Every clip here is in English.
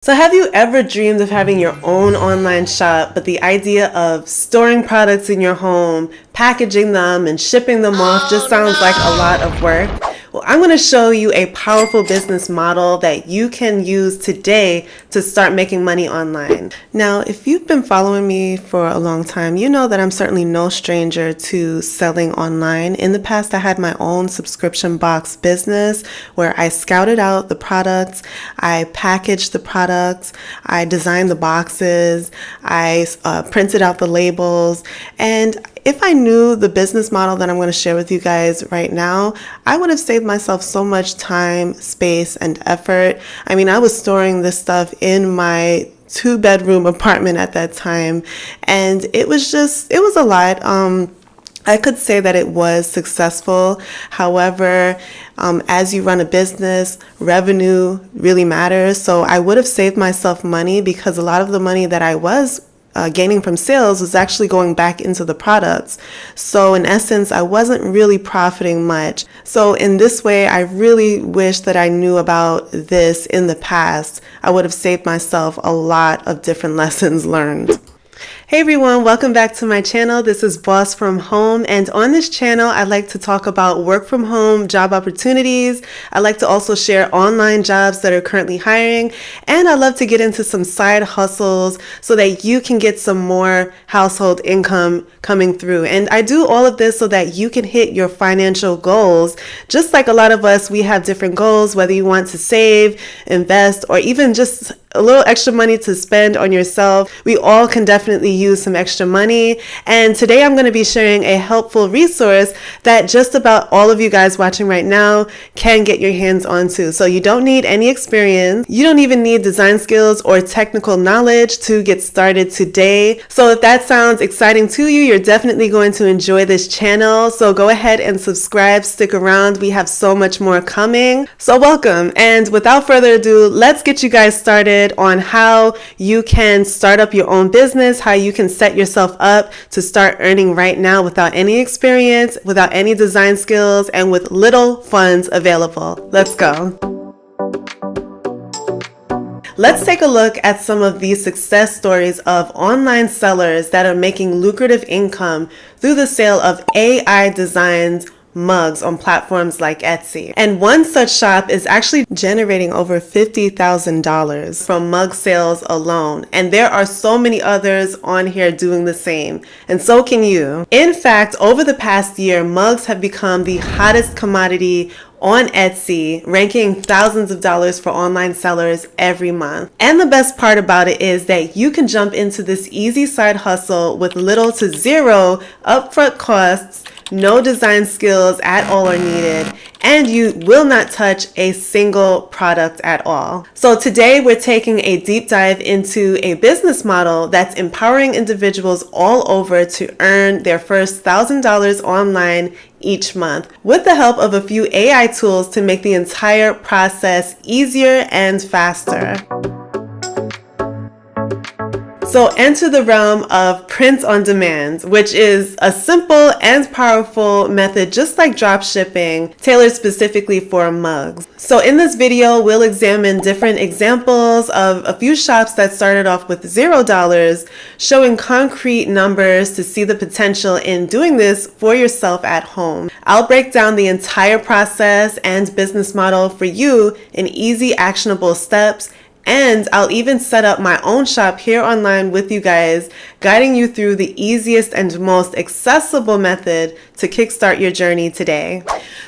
So have you ever dreamed of having your own online shop, but the idea of storing products in your home, packaging them, and shipping them off just sounds like a lot of work? Well, I'm going to show you a powerful business model that you can use today to start making money online. Now, if you've been following me for a long time, you know that I'm certainly no stranger to selling online. In the past, I had my own subscription box business where I scouted out the products, I packaged the products, I designed the boxes, I printed out the labels, and if I knew the business model that I'm going to share with you guys right now, I would have saved myself so much time, space, and effort. I mean, I was storing this stuff in my 2-bedroom apartment at that time, and it was a lot. I could say that it was successful. However, as you run a business, revenue really matters. So I would have saved myself money because a lot of the money that I was gaining from sales was actually going back into the products. So in essence, I wasn't really profiting much. So in this way, I really wish that I knew about this in the past. I would have saved myself a lot of different lessons learned. Hey everyone, welcome back to my channel. This is Boss from Home, and on this channel I like to talk about work from home job opportunities. I like to also share online jobs that are currently hiring, and I love to get into some side hustles so that you can get some more household income coming through. And I do all of this so that you can hit your financial goals. Just like a lot of us, we have different goals, whether you want to save, invest, or even just a little extra money to spend on yourself. We all can definitely use some extra money. And today I'm going to be sharing a helpful resource that just about all of you guys watching right now can get your hands onto. So you don't need any experience. You don't even need design skills or technical knowledge to get started today. So if that sounds exciting to you, you're definitely going to enjoy this channel. So go ahead and subscribe, stick around. We have so much more coming. So welcome. And without further ado, let's get you guys started on how you can start up your own business, how you can set yourself up to start earning right now without any experience, without any design skills, and with little funds available. Let's go. Let's take a look at some of these success stories of online sellers that are making lucrative income through the sale of AI designs mugs on platforms like Etsy. And one such shop is actually generating over $50,000 from mug sales alone. And there are so many others on here doing the same. And so can you. In fact, over the past year, mugs have become the hottest commodity on Etsy, ranking thousands of dollars for online sellers every month. And the best part about it is that you can jump into this easy side hustle with little to zero upfront costs. No design skills at all are needed, and you will not touch a single product at all. So today we're taking a deep dive into a business model that's empowering individuals all over to earn their first $1,000 online each month with the help of a few AI tools to make the entire process easier and faster. So enter the realm of print on demand, which is a simple and powerful method just like drop shipping, tailored specifically for mugs. So in this video, we'll examine different examples of a few shops that started off with $0, showing concrete numbers to see the potential in doing this for yourself at home. I'll break down the entire process and business model for you in easy, actionable steps. And I'll even set up my own shop here online with you guys, guiding you through the easiest and most accessible method to kickstart your journey today.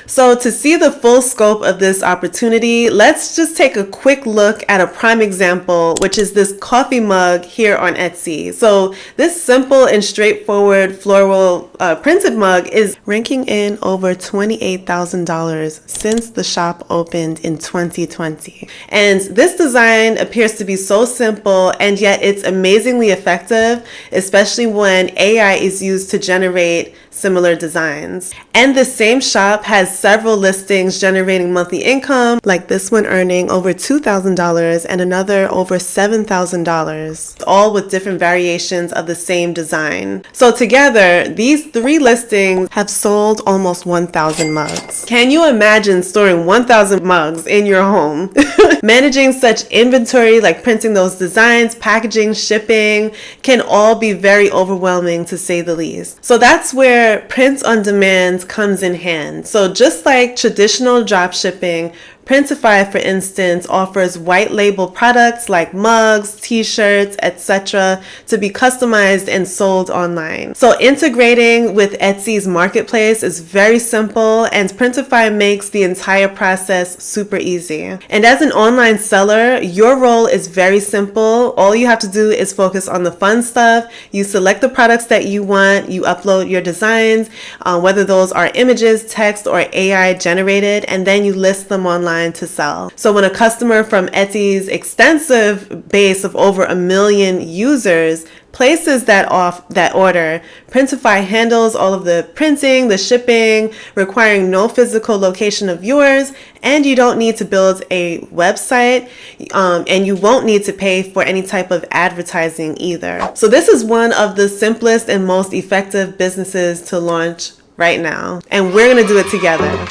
So to see the full scope of this opportunity, let's just take a quick look at a prime example, which is this coffee mug here on Etsy. So this simple and straightforward floral printed mug is ranking in over $28,000 since the shop opened in 2020. And this design appears to be so simple, and yet it's amazingly effective, especially when AI is used to generate similar designs. And the same shop has several listings generating monthly income, like this one earning over $2,000 and another over $7,000, all with different variations of the same design. So together, these 3 listings have sold almost 1,000 mugs. Can you imagine storing 1,000 mugs in your home? Managing such inventory, like printing those designs, packaging, shipping, can all be very overwhelming to say the least. So that's where print on demand comes in hand. So just like traditional drop shipping, Printify, for instance, offers white label products like mugs, t-shirts, etc. to be customized and sold online. So integrating with Etsy's marketplace is very simple, and Printify makes the entire process super easy. And as an online seller, your role is very simple. All you have to do is focus on the fun stuff. You select the products that you want, you upload your designs, whether those are images, text, or AI generated, and then you list them online to sell. So when a customer from Etsy's extensive base of over 1 million users places that order, Printify handles all of the printing, the shipping, requiring no physical location of yours, and you don't need to build a website, and you won't need to pay for any type of advertising either. So this is one of the simplest and most effective businesses to launch right now, and we're gonna do it together.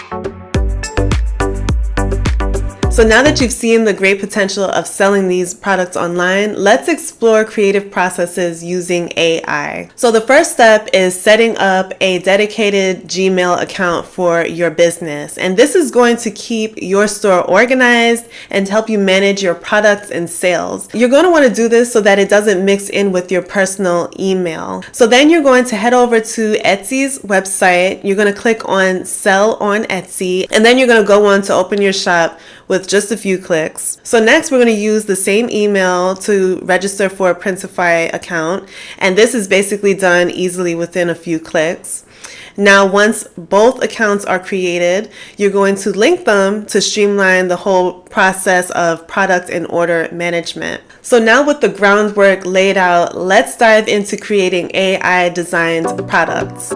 So now that you've seen the great potential of selling these products online, let's explore creative processes using AI. So the first step is setting up a dedicated Gmail account for your business. And this is going to keep your store organized and help you manage your products and sales. You're going to want to do this so that it doesn't mix in with your personal email. So then you're going to head over to Etsy's website. You're going to click on Sell on Etsy, and then you're going to go on to open your shop with just a few clicks. So next we're going to use the same email to register for a Printify account, and this is basically done easily within a few clicks. Now once both accounts are created, you're going to link them to streamline the whole process of product and order management. So now with the groundwork laid out, let's dive into creating AI designed products.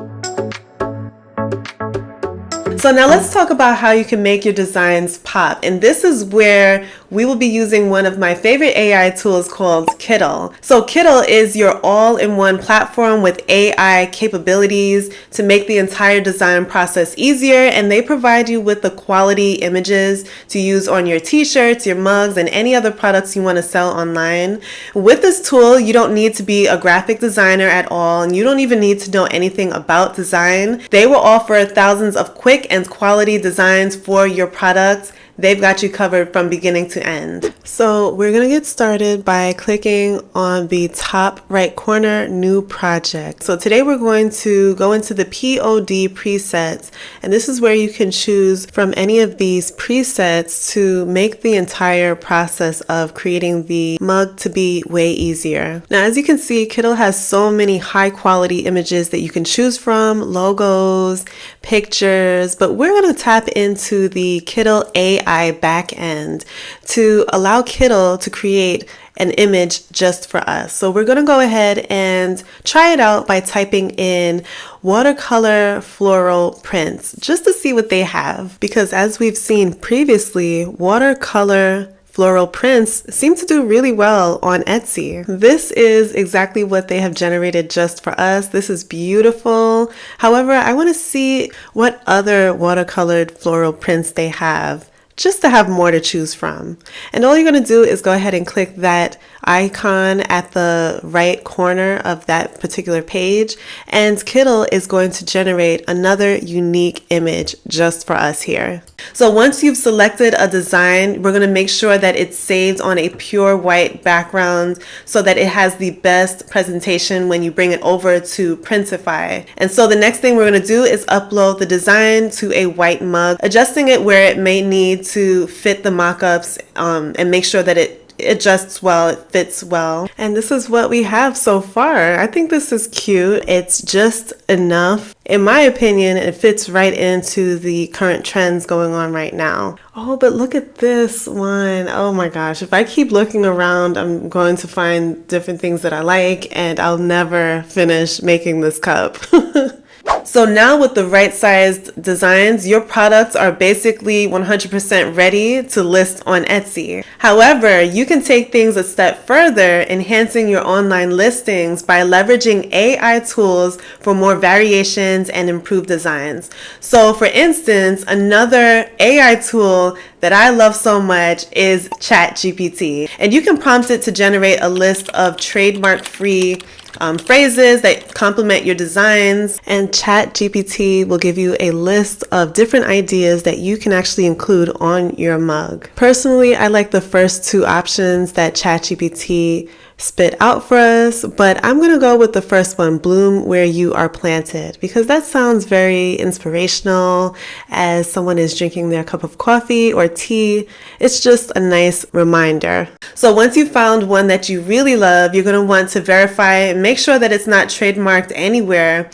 So now let's talk about how you can make your designs pop. And this is where we will be using one of my favorite AI tools called Kittl. So Kittl is your all-in-one platform with AI capabilities to make the entire design process easier, and they provide you with the quality images to use on your t-shirts, your mugs, and any other products you want to sell online. With this tool, you don't need to be a graphic designer at all, and you don't even need to know anything about design. They will offer thousands of quick and quality designs for your products. They've got you covered from beginning to end. So we're going to get started by clicking on the top right corner, New Project. So today we're going to go into the POD presets, and this is where you can choose from any of these presets to make the entire process of creating the mug to be way easier. Now, as you can see, Kittl has so many high quality images that you can choose from, logos, pictures, but we're going to tap into the Kittl AI backend to allow Kittl to create an image just for us. So we're going to go ahead and try it out by typing in watercolor floral prints just to see what they have, because as we've seen previously, watercolor floral prints seem to do really well on Etsy. This is exactly what they have generated just for us. This is beautiful. However, I want to see what other watercolored floral prints they have, just to have more to choose from. And all you're going to do is go ahead and click that icon at the right corner of that particular page, and Kittl is going to generate another unique image just for us here. So once you've selected a design, we're going to make sure that it's saved on a pure white background so that it has the best presentation when you bring it over to Printify. And so the next thing we're going to do is upload the design to a white mug, adjusting it where it may need to fit the mock-ups, and make sure that it adjusts well, it fits well. And this is what we have so far. I think this is cute. It's just enough. In my opinion, it fits right into the current trends going on right now. Oh, but look at this one. Oh my gosh. If I keep looking around, I'm going to find different things that I like, and I'll never finish making this cup. So now with the right sized designs, your products are basically 100% ready to list on Etsy. However, you can take things a step further, enhancing your online listings by leveraging AI tools for more variations and improved designs. So for instance, another AI tool that I love so much is ChatGPT. And you can prompt it to generate a list of trademark-free phrases that complement your designs, and ChatGPT will give you a list of different ideas that you can actually include on your mug. Personally, I like the first two options that ChatGPT spit out for us, but I'm gonna go with the first one, bloom where you are planted, because that sounds very inspirational as someone is drinking their cup of coffee or tea. It's just a nice reminder. So once you've found one that you really love, you're gonna want to verify and make sure that it's not trademarked anywhere.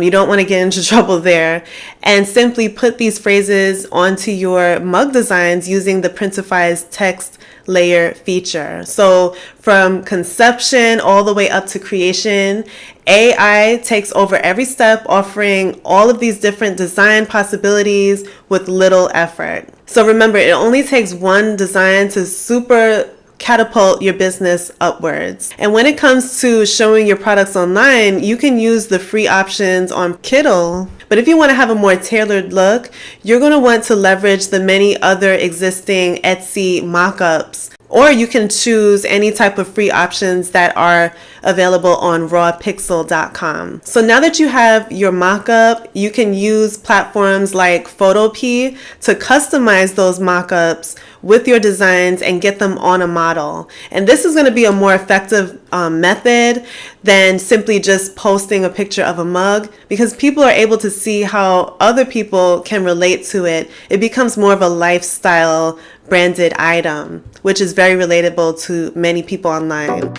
You don't want to get into trouble there, and simply put these phrases onto your mug designs using the Printify's text layer feature. So from conception all the way up to creation, AI takes over every step, offering all of these different design possibilities with little effort. So remember, it only takes one design to super catapult your business upwards. And when it comes to showing your products online, you can use the free options on Kittl. But if you want to have a more tailored look, you're going to want to leverage the many other existing Etsy mockups, or you can choose any type of free options that are available on rawpixel.com. So now that you have your mockup, you can use platforms like Photopea to customize those mockups with your designs and get them on a model. And this is going to be a more effective method than simply just posting a picture of a mug, because people are able to see how other people can relate to it. It becomes more of a lifestyle branded item, which is very relatable to many people online.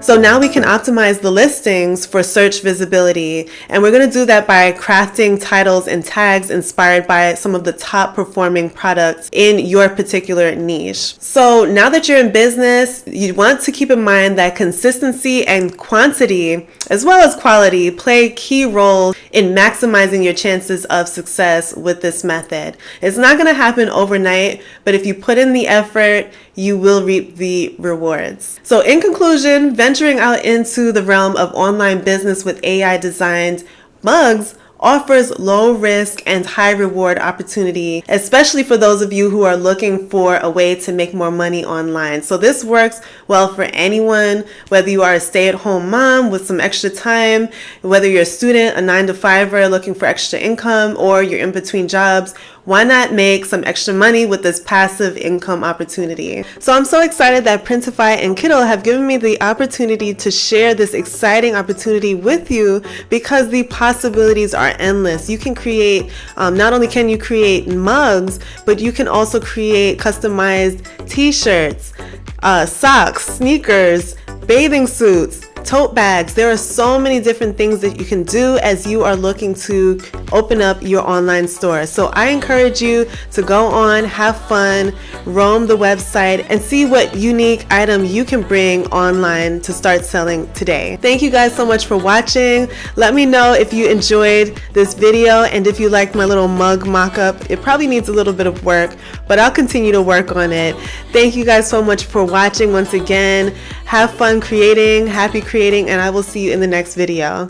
So now we can optimize the listings for search visibility, and we're going to do that by crafting titles and tags inspired by some of the top performing products in your particular niche. So now that you're in business, you want to keep in mind that consistency and quantity, as well as quality, play key roles in maximizing your chances of success with this method. It's not going to happen overnight, but if you put in the effort, you will reap the rewards. So in conclusion, venturing out into the realm of online business with AI designed mugs offers low risk and high reward opportunity, especially for those of you who are looking for a way to make more money online. So this works well for anyone, whether you are a stay-at-home mom with some extra time, whether you're a student, a 9-to-5er looking for extra income, or you're in between jobs. Why not make some extra money with this passive income opportunity? So I'm so excited that Printify and Kittl have given me the opportunity to share this exciting opportunity with you, because the possibilities are endless. You can create, not only can you create mugs, but you can also create customized t-shirts, socks, sneakers, bathing suits, tote bags. There are so many different things that you can do as you are looking to open up your online store. So I encourage you to go on, have fun, roam the website, and see what unique item you can bring online to start selling today. Thank you guys so much for watching. Let me know if you enjoyed this video and if you liked my little mug mock-up. It probably needs a little bit of work, but I'll continue to work on it. Thank you guys so much for watching once again. Have fun creating, happy creating, and I will see you in the next video.